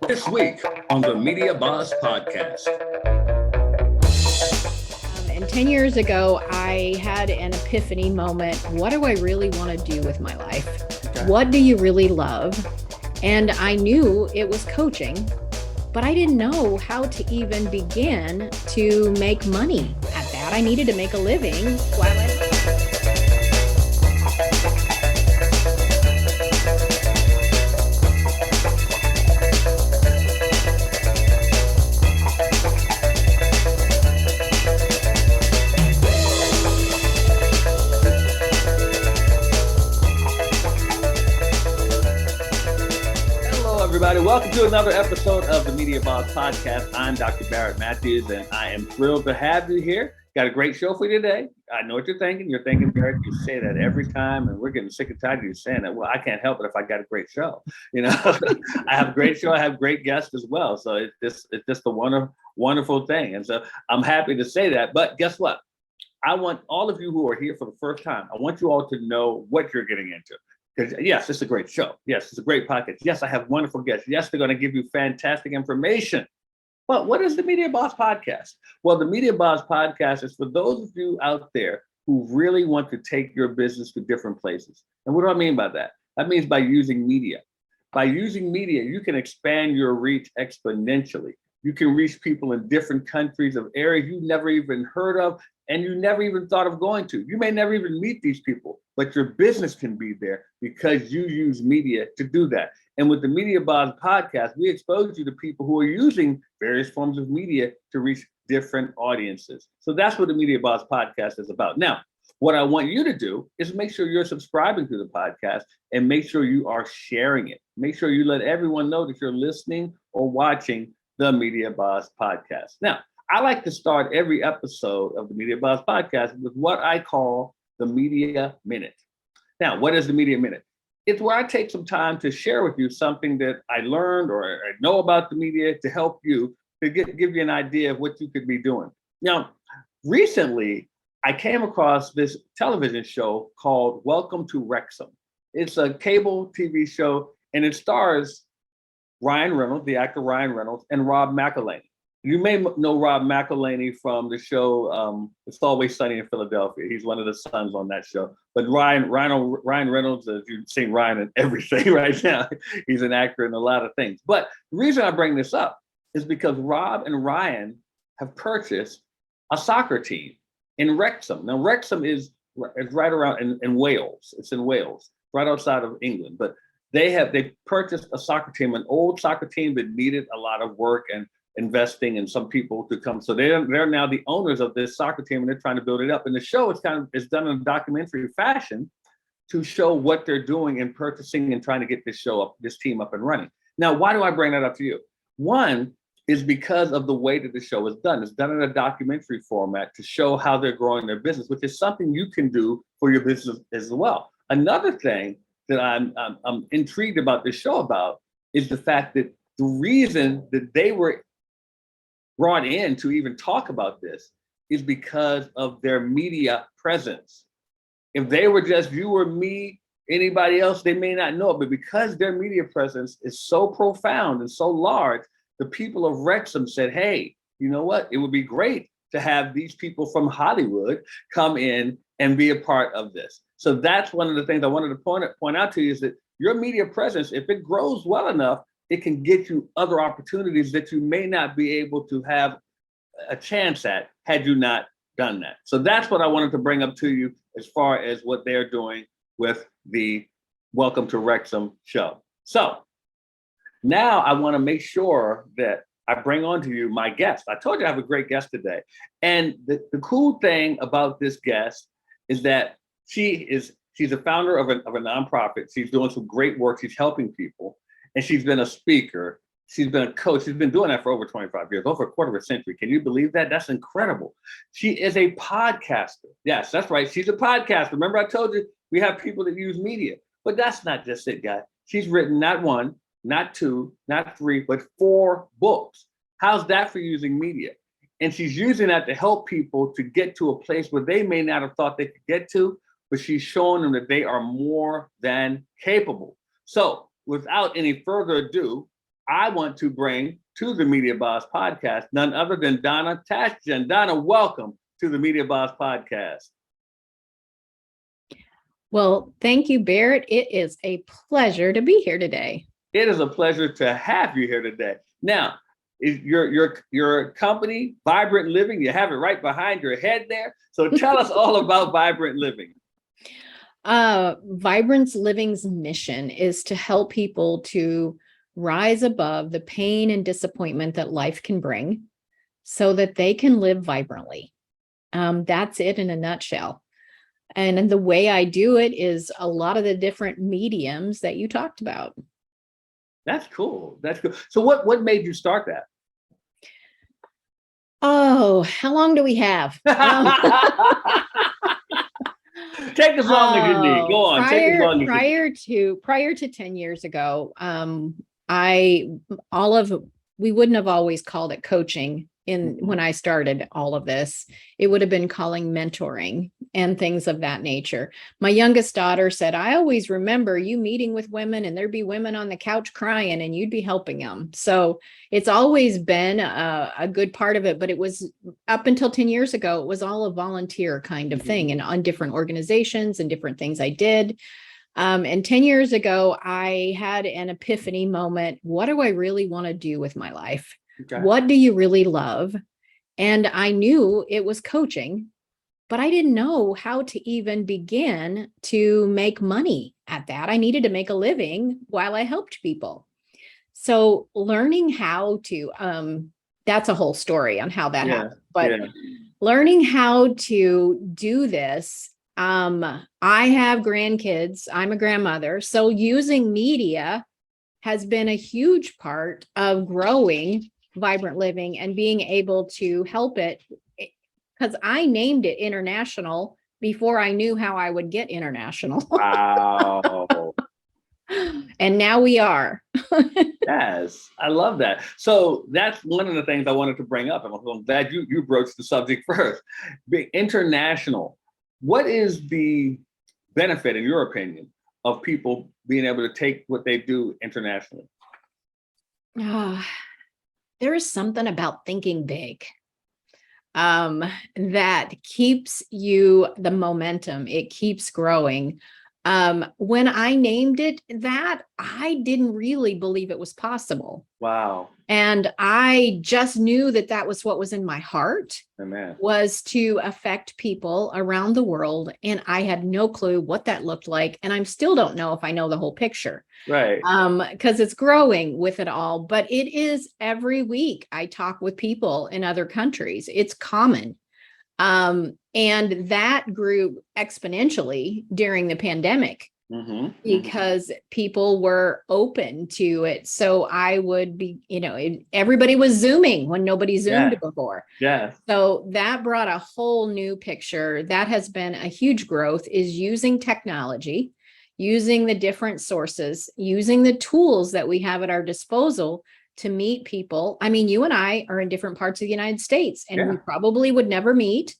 This week on the Media Boss Podcast. And 10 years ago, I had an epiphany moment. What do I really want to do with my life? Okay. What do you really love? And I knew it was coaching, but I didn't know how to even begin to make money at that. I needed to make a living while everybody. Welcome to another episode of the Media Boss Podcast. I'm Dr. Barrett Matthews, and I am thrilled to have you here. Got a great show for you today. I know what you're thinking. You're thinking, Barrett, you say that every time, and we're getting sick and tired of you saying that. Well, I can't help it if I got a great show. You know, I have a great show. I have great guests as well. So it's just a wonderful thing. And so I'm happy to say that. But guess what? I want all of you who are here for the first time, I want you all to know what you're getting into. Because yes, it's a great show. Yes, it's a great podcast. Yes, I have wonderful guests. Yes, they're going to give you fantastic information. But what is the Media Boss Podcast? Well, the Media Boss Podcast is for those of you out there who really want to take your business to different places. And what do I mean by that? That means by using media. By using media, you can expand your reach exponentially. You can reach people in different countries of areas you never even heard of and you never even thought of going to. You may never even meet these people, but your business can be there because you use media to do that. And with the Media Boss Podcast, we expose you to people who are using various forms of media to reach different audiences. So that's what the Media Boss Podcast is about. Now, what I want you to do is make sure you're subscribing to the podcast and make sure you are sharing it. Make sure you let everyone know that you're listening or watching the Media Boss Podcast. Now, I like to start every episode of the Media Boss Podcast with what I call the Media Minute. Now, what is the Media Minute? It's where I take some time to share with you something that I learned or I know about the media to help you to give you an idea of what you could be doing. Now, recently, I came across this television show called Welcome to Wrexham. It's a cable TV show, and it stars Ryan Reynolds, the actor Ryan Reynolds, and Rob McElhenney. You may know Rob McElhenney from the show It's Always Sunny in Philadelphia. He's one of the sons on that show. But Ryan Reynolds, as you've seen Ryan in everything right now, he's an actor in a lot of things. But the reason I bring this up is because Rob and Ryan have purchased a soccer team in Wrexham. Now, Wrexham is right around in Wales. It's in Wales, right outside of England. But they purchased a soccer team, an old soccer team that needed a lot of work and investing and some people to come. So they're now the owners of this soccer team and they're trying to build it up. And the show is it's done in a documentary fashion to show what they're doing in purchasing and trying to get this team up and running. Now, why do I bring that up to you? One is because of the way that the show is done. It's done in a documentary format to show how they're growing their business, which is something you can do for your business as well. Another thing that I'm intrigued about this show about is the fact that the reason that they were brought in to even talk about this is because of their media presence. If they were just you or me, anybody else, they may not know it, but because their media presence is so profound and so large, the people of Wrexham said, hey, you know what? It would be great to have these people from Hollywood come in and be a part of this. So that's one of the things I wanted to point out to you is that your media presence, if it grows well enough, it can get you other opportunities that you may not be able to have a chance at had you not done that. So that's what I wanted to bring up to you as far as what they're doing with the Welcome to Wrexham show. So now I want to make sure that I bring on to you my guest. I told you I have a great guest today. And the cool thing about this guest is that she's a founder of a nonprofit. She's doing some great work. She's helping people. And she's been a speaker. She's been a coach. She's been doing that for over 25 years, over a quarter of a century. Can you believe that? That's incredible. She is a podcaster. Yes, that's right. She's a podcaster. Remember I told you we have people that use media. But that's not just it, guys. She's written not one, not two, not three, but 4 books. How's that for using media? And she's using that to help people to get to a place where they may not have thought they could get to, but she's showing them that they are more than capable. So without any further ado, I want to bring to the Media Boss podcast none other than Donna Tashjian. Donna, welcome to the Media Boss podcast. Well, thank you, Barrett. It is a pleasure to be here today. It is a pleasure to have you here today. Now, is your company, Vibrant Living, you have it right behind your head there. So tell us all about Vibrant Living. Vibrant Living's mission is to help people to rise above the pain and disappointment that life can bring so that they can live vibrantly. That's it in a nutshell. And the way I do it is a lot of the different mediums that you talked about. That's cool. That's cool. So what made you start that? Oh, how long do we have? Take as long as you need. Go on. Prior to 10 years ago, we wouldn't have always called it coaching when I started all of this. It would have been calling mentoring and things of that nature. My youngest daughter said, I always remember you meeting with women and there'd be women on the couch crying and you'd be helping them. So it's always been a good part of it, but it was up until 10 years ago, it was all a volunteer kind of thing and on different organizations and different things I did. And 10 years ago, I had an epiphany moment. What do I really want to do with my life? Okay. What do you really love? And I knew it was coaching, but I didn't know how to even begin to make money at that. I needed to make a living while I helped people. So learning how to, that's a whole story on how that happened, but learning how to do this. I have grandkids. I'm a grandmother. So using media has been a huge part of growing Vibrant Living and being able to help it, because I named it international before I knew how I would get international. Wow. And now we are. Yes, I love that. So that's one of the things I wanted to bring up. I'm glad you broached the subject first. Being international. What is the benefit, in your opinion, of people being able to take what they do internationally? There is something about thinking big that keeps you the momentum. It keeps growing. When I named it that, I didn't really believe it was possible. Wow. And I just knew that that was what was in my heart. Amen. Was to affect people around the world. And I had no clue what that looked like. And I still don't know if I know the whole picture. Right. Because it's growing with it all. But it is every week I talk with people in other countries. It's common. And that grew exponentially during the pandemic. Because people were open to it. So I would be, everybody was Zooming when nobody Zoomed before. Yeah. So that brought a whole new picture. That has been a huge growth, is using technology, using the different sources, using the tools that we have at our disposal to meet people. I mean, you and I are in different parts of the United States, and we probably would never meet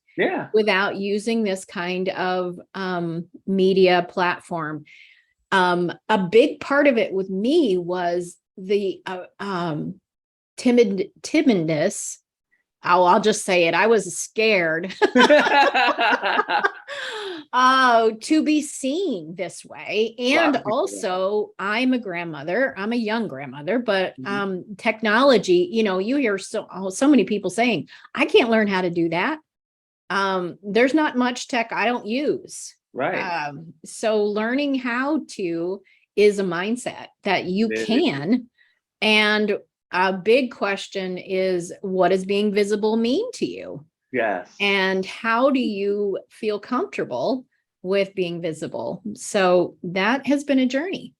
without using this kind of media platform. A big part of it with me was the timidness. I'll just say it. I was scared to be seen this way. And also, I'm a grandmother. I'm a young grandmother, but technology, you hear so many people saying, I can't learn how to do that. There's not much tech I don't use. Right. So learning how to is a mindset that you can. And a big question is, what does being visible mean to you? Yes. And how do you feel comfortable with being visible? So that has been a journey.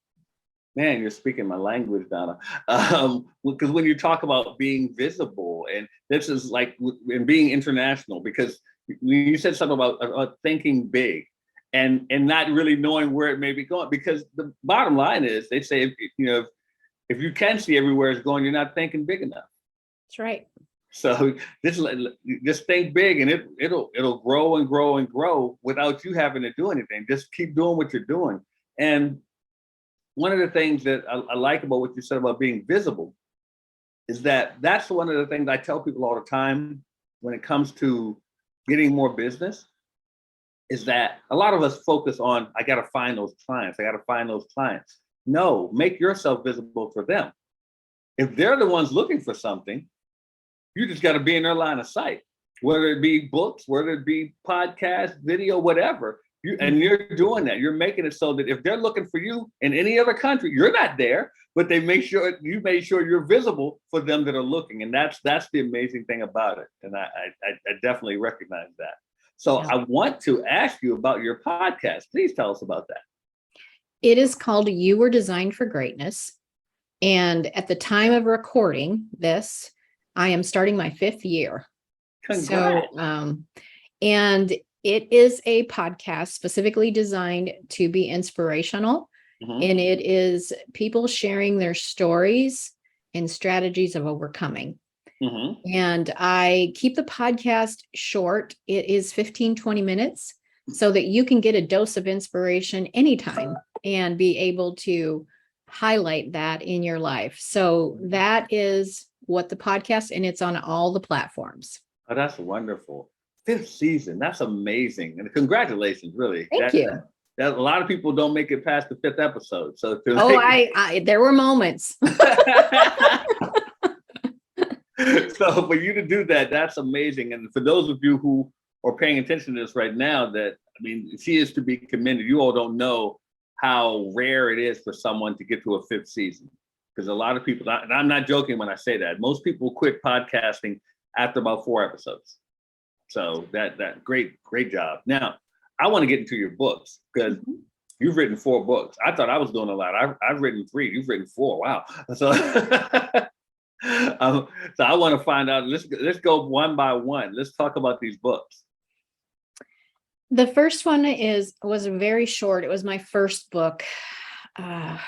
Man, you're speaking my language, Donna. Because when you talk about being visible, and this is like and being international, because you said something about thinking big and not really knowing where it may be going. Because the bottom line is, they say, if you can see everywhere it's going, you're not thinking big enough. That's right. So just think big, and it'll grow and grow and grow without you having to do anything. Just keep doing what you're doing. And one of the things that I like about what you said about being visible is that that's one of the things I tell people all the time when it comes to getting more business, is that a lot of us focus on, I got to find those clients. I got to find those clients. No, make yourself visible for them. If they're the ones looking for something, you just got to be in their line of sight, whether it be books, whether it be podcast, video, whatever. And you're doing that. You're making it so that if they're looking for you in any other country, you're not there, but they make sure you made sure you're visible for them that are looking. And that's the amazing thing about it. And I definitely recognize that. So I want to ask you about your podcast. Please tell us about that. It is called You Were Designed for Greatness. And at the time of recording this, I am starting my 5th year. Congrats. So, and it is a podcast specifically designed to be inspirational. And it is people sharing their stories and strategies of overcoming. And I keep the podcast short. It is 15, 20 minutes so that you can get a dose of inspiration anytime and be able to highlight that in your life. So that is what the podcast, and it's on all the platforms. Oh, that's wonderful. 5th season. That's amazing. And congratulations, really. Thank you. A lot of people don't make it past the 5th episode. So there were moments. So for you to do that, that's amazing. And for those of you who are paying attention to this right now, she is to be commended. You all don't know how rare it is for someone to get to a 5th season. Because a lot of people, and I'm not joking when I say that, most people quit podcasting after about 4 episodes. So that great job. Now, I want to get into your books because you've written 4 books. I thought I was doing a lot. I've written 3. You've written 4. Wow. So, so I want to find out. Let's go one by one. Let's talk about these books. The first one was very short. It was my first book. How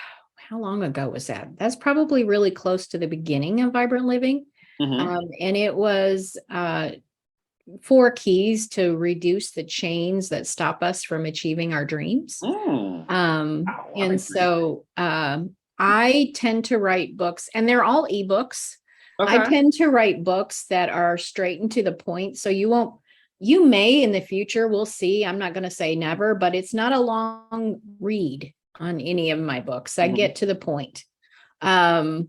long ago was that? That's probably really close to the beginning of Vibrant Living. And it was 4 keys to reduce the chains that stop us from achieving our dreams. And so I tend to write books, and they're all ebooks. I tend to write books that are straight and to the point. So you may in the future, we'll see. I'm not going to say never, but it's not a long read on any of my books. I get to the point. And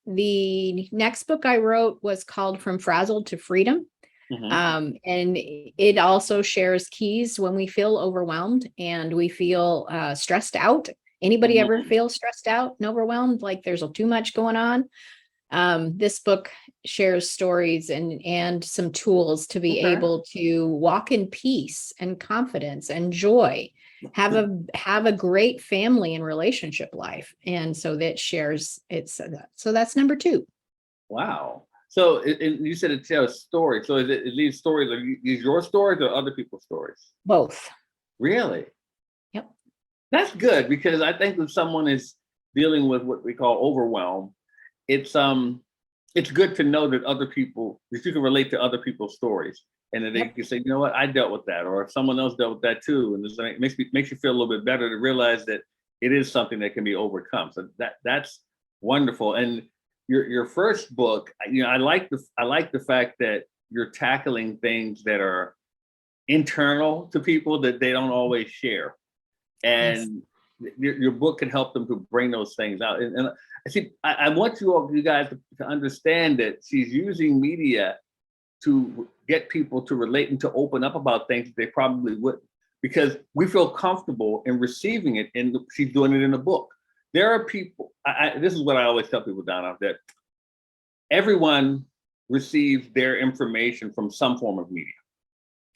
the next book I wrote was called From Frazzled to Freedom. And it also shares keys when we feel overwhelmed and we feel stressed out. Anybody ever feel stressed out and overwhelmed, like there's too much going on? This book shares stories and some tools to be able to walk in peace and confidence and joy, have a great family and relationship life. And so that shares so that's number 2. Wow. So you said it tells stories. So is these stories, are these your stories or other people's stories? Both. Really? Yep. That's good, because I think if someone is dealing with what we call overwhelm, it's good to know that you can relate to other people's stories, and that they can say, you know what, I dealt with that, or someone else dealt with that too, and it makes you feel a little bit better to realize that it is something that can be overcome. So that's wonderful. And your first book, I like the fact that you're tackling things that are internal to people that they don't always share, and your book can help them to bring those things out. And I want you guys to understand that she's using media to get people to relate and to open up about things that they probably wouldn't, because we feel comfortable in receiving it, and she's doing it in a book. There are people, this is what I always tell people, Donna, that everyone receives their information from some form of media.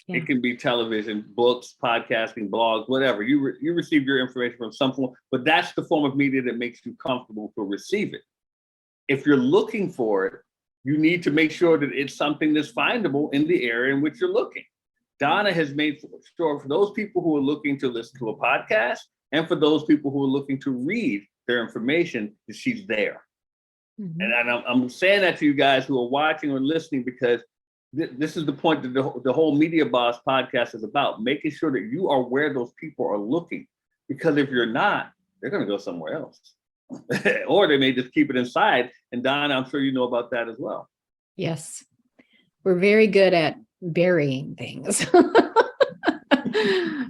Yeah. It can be television, books, podcasting, blogs, whatever. You receive your information from some form, but that's the form of media that makes you comfortable to receive it. If you're looking for it, you need to make sure that it's something that's findable in the area in which you're looking. Donna has made sure for those people who are looking to listen to a podcast, and for those people who are looking to read their information, that she's there. And I'm saying that to you guys who are watching or listening, because this is the point that the whole Media Boss podcast is about, making sure that you are where those people are looking. Because if you're not, they're going to go somewhere else. or they may just keep it inside. And Donna, I'm sure you know about that as well. Yes. We're very good at burying things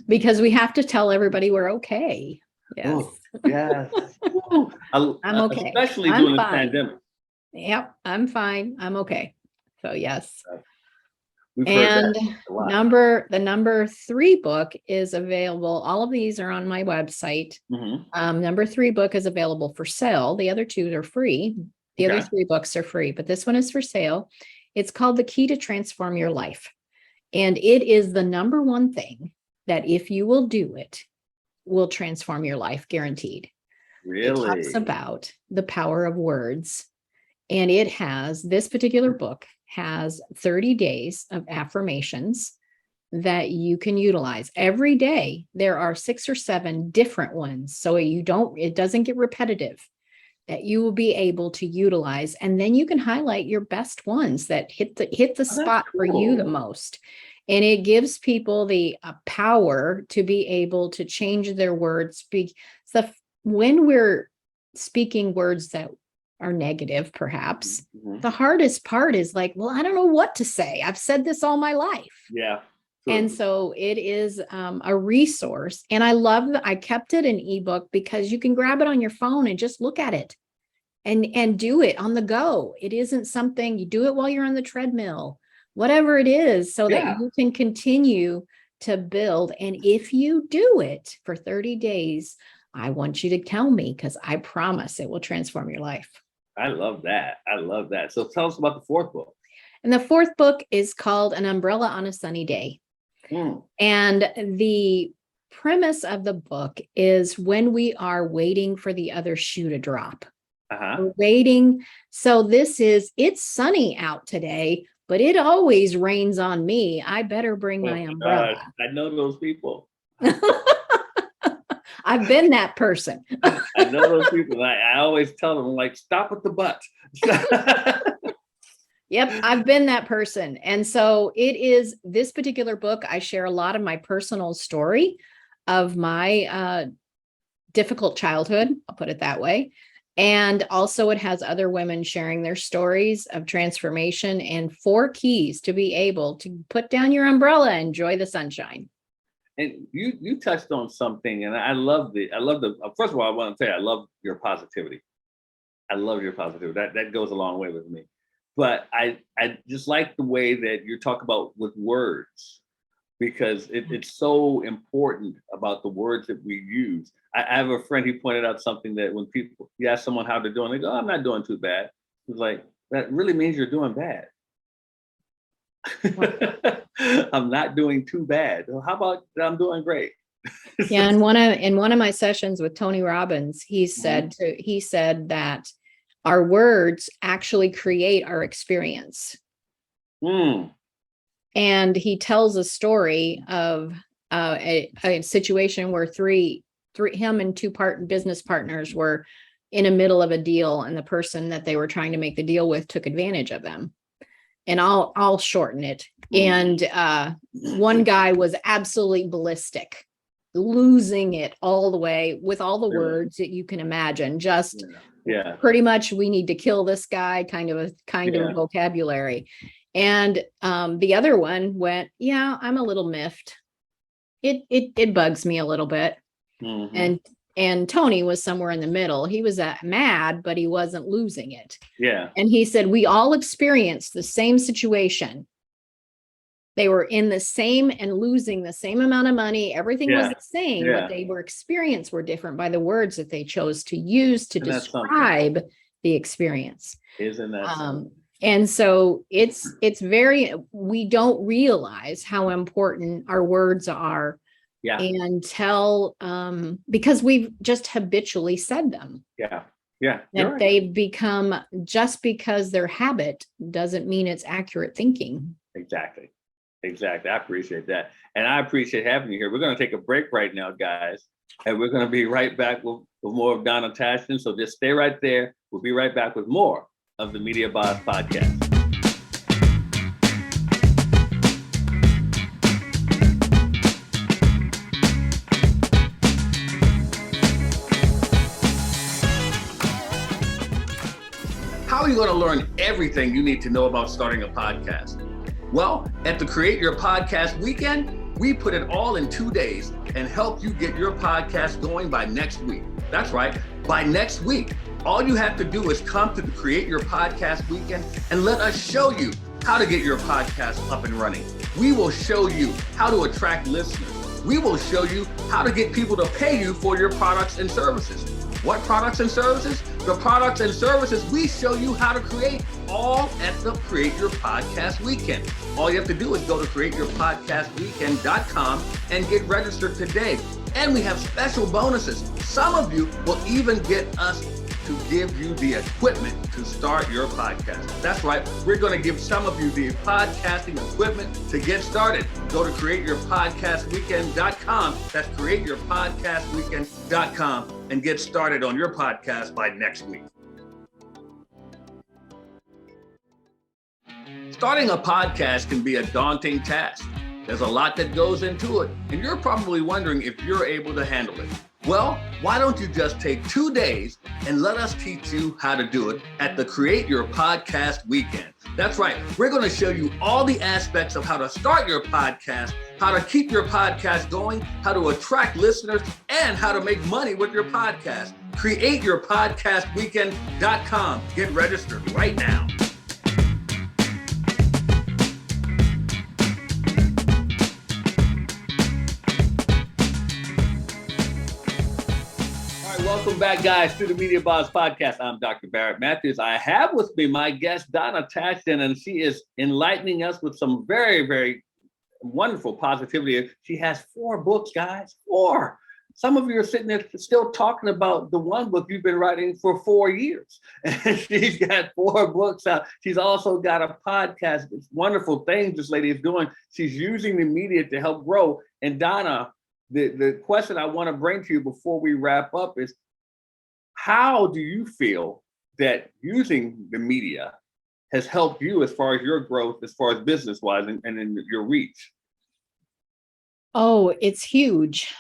because we have to tell everybody we're okay. Yes. Oh, yes. I'm okay. Especially I'm during the fine. pandemic. Yep. I'm fine. I'm okay. So yes. We've heard And that a lot. the number 3 book is available. All of these are on my website. Number 3 book is available for sale. The other 2 are free. The other 3 books are free, but this one is for sale. It's called The Key to Transform Your Life. And it is the number 1 thing that if you will do it, will transform your life, guaranteed. Really? It talks about the power of words. And it has, this particular book has 30 days of affirmations that you can utilize every day. There are 6 or 7 different ones. So it doesn't get repetitive, that you will be able to utilize. And then you can highlight your best ones that hit the spot for you the most. And it gives people the power to be able to change their words. So when we're speaking words that are negative, perhaps, the hardest part is like, well, I don't know what to say. I've said this all my life. Yeah. And so it is a resource. And I kept it in ebook because you can grab it on your phone and just look at it and do it on the go. It isn't something you do it while you're on the treadmill, whatever it is, so that you can continue to build. And if you do it for 30 days, I want you to tell me, because I promise it will transform your life. I love that. I love that. So tell us about the 4th book. And the 4th book is called An Umbrella on a Sunny Day. And the premise of the book is when we are waiting for the other shoe to drop. We're waiting. So it's sunny out today, but it always rains on me. I better bring my umbrella. I know those people. I've been that person. I know those people. I always tell them, like, stop at the butt. Yep, I've been that person. And so it is this particular book. I share a lot of my personal story of my difficult childhood. I'll put it that way. And also it has other women sharing their stories of transformation and 4 keys to be able to put down your umbrella and enjoy the sunshine. And you touched on something, and I love first of all, I want to say I love your positivity. I love your positivity. That goes a long way with me. But I just like the way that you talk about with words, because it's so important about the words that we use. I have a friend who pointed out something that when you ask someone how they're doing, they go, "Oh, I'm not doing too bad." It's like, that really means you're doing bad. I'm not doing too bad. Well, how about I'm doing great? Yeah, in one of my sessions with Tony Robbins, he said that our words actually create our experience. And he tells a story of a situation where him and 2 business partners were in the middle of a deal, and the person that they were trying to make the deal with took advantage of them. And I'll shorten it. And one guy was absolutely ballistic, losing it all the way with all the words that you can imagine. Just pretty much, we need to kill this guy kind of vocabulary. And the other one went, yeah, I'm a little miffed. It bugs me a little bit. And Tony was somewhere in the middle. He was mad, but he wasn't losing it. Yeah. And he said, we all experienced the same situation. They were in the same and losing the same amount of money. Everything was the same, but they experience were different by the words that they chose to use to describe the experience. Isn't that and so it's we don't realize how important our words are. Yeah. And because we've just habitually said them. Yeah. Yeah. That they've become, just because they're habit doesn't mean it's accurate thinking. Exactly. I appreciate that. And I appreciate having you here. We're going to take a break right now, guys. And we're going to be right back with more of Donna Tashjian. So just stay right there. We'll be right back with more of the Media Boss Podcast. How are you going to learn everything you need to know about starting a podcast? Well, at the Create Your Podcast Weekend, we put it all in 2 days and help you get your podcast going by next week. That's right, by next week. All you have to do is come to the Create Your Podcast Weekend and let us show you how to get your podcast up and running. We will show you how to attract listeners. We will show you how to get people to pay you for your products and services. What products and services? The products and services we show you how to create, all at the Create Your Podcast Weekend. All you have to do is go to createyourpodcastweekend.com and get registered today. And we have special bonuses. Some of you will even get us to give you the equipment to start your podcast. That's right, we're going to give some of you the podcasting equipment to get started. Go to createyourpodcastweekend.com. That's createyourpodcastweekend.com and get started on your podcast by next week. Starting a podcast can be a daunting task. There's a lot that goes into it, and you're probably wondering if you're able to handle it. Well, why don't you just take 2 days and let us teach you how to do it at the Create Your Podcast Weekend. That's right. We're going to show you all the aspects of how to start your podcast, how to keep your podcast going, how to attract listeners, and how to make money with your podcast. CreateYourPodcastWeekend.com. Get registered right now. Welcome back, guys, to the Media Boss Podcast. I'm Dr. Barrett Matthews. I have with me my guest, Donna Tashjian, and she is enlightening us with some very, very wonderful positivity. She has 4 books, guys, 4. Some of you are sitting there still talking about the one book you've been writing for 4 years. And she's got 4 books out. She's also got a podcast. It's wonderful things this lady is doing. She's using the media to help grow. And Donna, the question I want to bring to you before we wrap up is, how do you feel that using the media has helped you as far as your growth, as far as business-wise and in your reach? Oh, it's huge.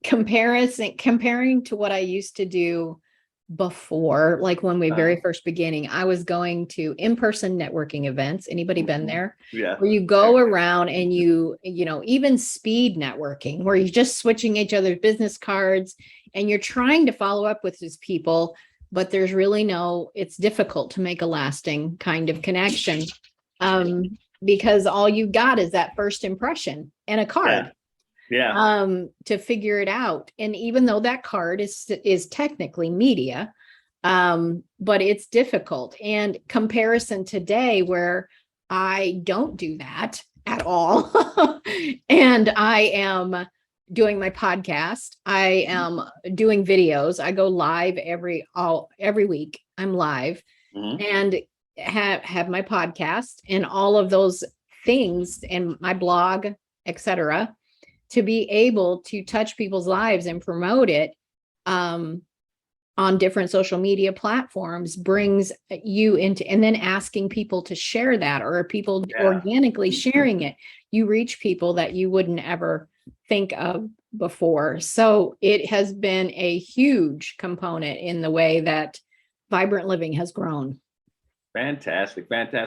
Comparing to what I used to do before, like when we very first beginning, I was going to in-person networking events. Anybody been there? Yeah. Where you go around and you know, even speed networking, where you're just switching each other's business cards and you're trying to follow up with these people, but there's really it's difficult to make a lasting kind of connection, because all you got is that first impression and a card. To figure it out. And even though that card is technically media, but it's difficult. And comparison today, where I don't do that at all. And I am doing my podcast. I am doing videos. I go live every week. I'm live and have my podcast and all of those things and my blog, etc., to be able to touch people's lives and promote it on different social media platforms brings you into, and then asking people to share that, or people organically sharing it, you reach people that you wouldn't ever think of before. So it has been a huge component in the way that Vibrant Living has grown. Fantastic.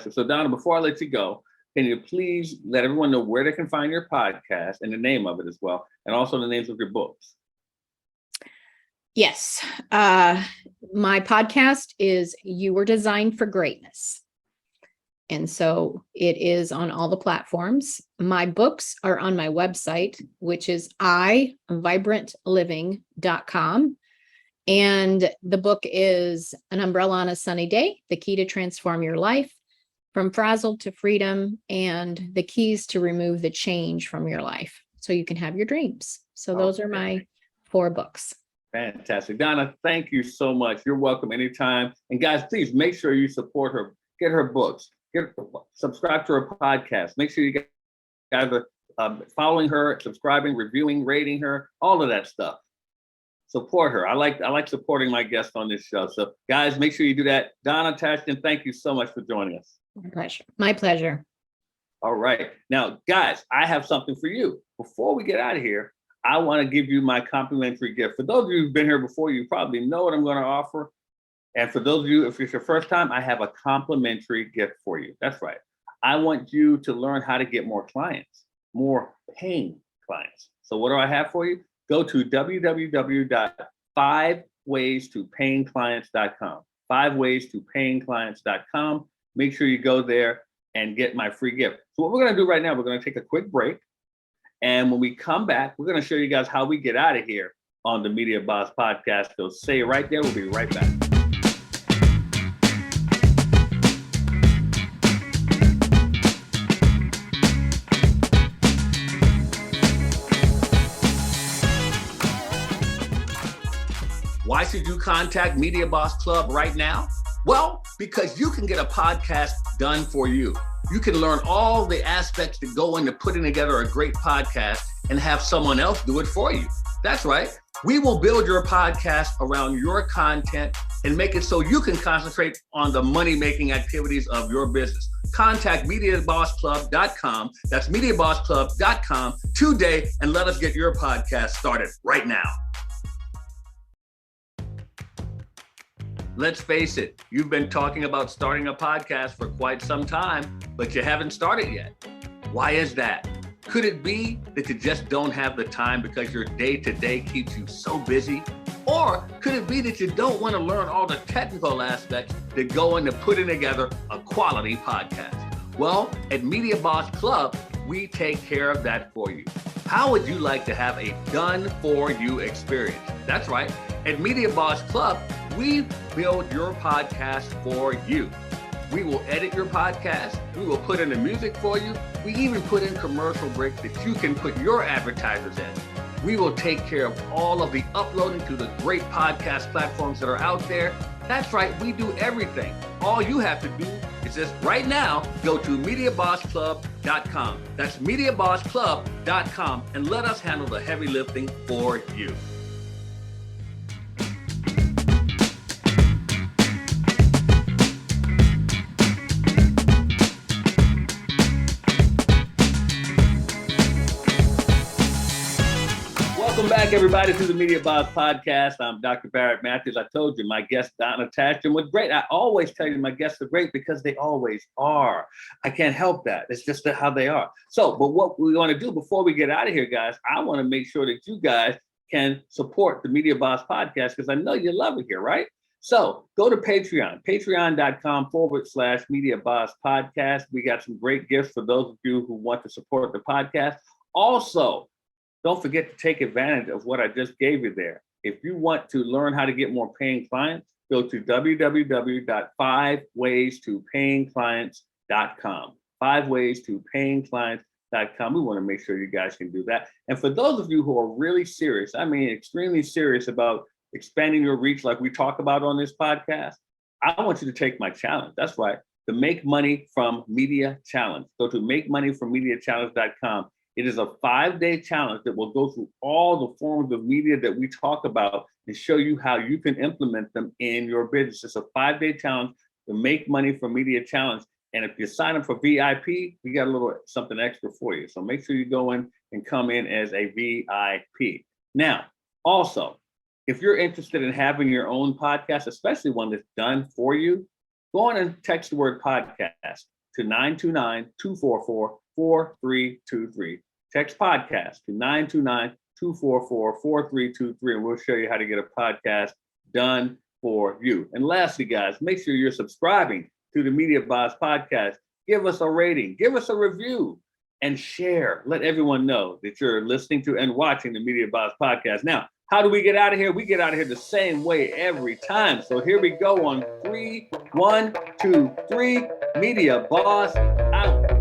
So Donna, before I let you go, can you please let everyone know where they can find your podcast and the name of it as well, and also the names of your books? Yes. My podcast is You Were Designed for Greatness. And so it is on all the platforms. My books are on my website, which is iVibrantLiving.com. And the book is An Umbrella on a Sunny Day, The Key to Transform Your Life, From Frazzled to Freedom, and the keys to remove the change from your life so you can have your dreams. So those are my 4 books. Fantastic. Donna, thank you so much. You're welcome anytime. And guys, please make sure you support her. Get her books. Subscribe to her podcast. Make sure you guys are following her, subscribing, reviewing, rating her, all of that stuff. Support her. I like supporting my guests on this show. So guys, make sure you do that. Donna Tashjian, thank you so much for joining us. My pleasure. My pleasure. All right. Now, guys, I have something for you. Before we get out of here, I want to give you my complimentary gift. For those of you who've been here before, you probably know what I'm going to offer. And for those of you, if it's your first time, I have a complimentary gift for you. That's right. I want you to learn how to get more clients, more paying clients. So what do I have for you? Go to www.5waystoPayingClients.com. 5waystoPayingClients.com. Make sure you go there and get my free gift. So what we're going to do right now, we're going to take a quick break. And when we come back, we're going to show you guys how we get out of here on the Media Boss Podcast. So stay right there. We'll be right back. Why should you contact Media Boss Club right now? Well, because you can get a podcast done for you. You can learn all the aspects that go into putting together a great podcast and have someone else do it for you. That's right. We will build your podcast around your content and make it so you can concentrate on the money-making activities of your business. Contact MediaBossClub.com. That's MediaBossClub.com today and let us get your podcast started right now. Let's face it, you've been talking about starting a podcast for quite some time, but you haven't started yet. Why is that? Could it be that you just don't have the time because your day-to-day keeps you so busy? Or could it be that you don't want to learn all the technical aspects that go into putting together a quality podcast? Well, at Media Boss Club, we take care of that for you. How would you like to have a done-for-you experience? That's right. At Media Boss Club, we build your podcast for you. We will edit your podcast. We will put in the music for you. We even put in commercial breaks that you can put your advertisers in. We will take care of all of the uploading to the great podcast platforms that are out there. That's right, we do everything. All you have to do is just right now go to MediaBossClub.com. That's MediaBossClub.com and let us handle the heavy lifting for you. Welcome back, everybody, to the Media Boss Podcast. I'm Dr. Barrett Matthews. I told you my guest, Donna Tashjian, was great. I always tell you my guests are great because they always are. I can't help that. It's just how they are. So, but what we want to do before we get out of here, guys, I want to make sure that you guys can support the Media Boss Podcast because I know you love it here, right? So go to Patreon, patreon.com/Media Boss Podcast. We got some great gifts for those of you who want to support the podcast. Also, don't forget to take advantage of what I just gave you there. If you want to learn how to get more paying clients, go to www.5waystoPayingClients.com. 5waystoPayingClients.com. We want to make sure you guys can do that. And for those of you who are really serious, I mean, extremely serious about expanding your reach like we talk about on this podcast, I want you to take my challenge. That's right. The Make Money from Media Challenge. Go to MakeMoneyFromMediaChallenge.com. It is a 5-day challenge that will go through all the forms of media that we talk about and show you how you can implement them in your business. It's a 5-day challenge, the Make Money from Media Challenge. And if you sign up for VIP, we got a little something extra for you. So make sure you go in and come in as a VIP. Now, also, if you're interested in having your own podcast, especially one that's done for you, go on and text the word podcast to 929-244-4323. Text podcast to 929-244-4323, and we'll show you how to get a podcast done for you. And lastly, guys, make sure you're subscribing to the Media Boss Podcast. Give us a rating, give us a review, and share. Let everyone know that you're listening to and watching the Media Boss Podcast. Now, how do we get out of here? We get out of here the same way every time. So here we go on 3, 1, 2, 3. Media Boss out.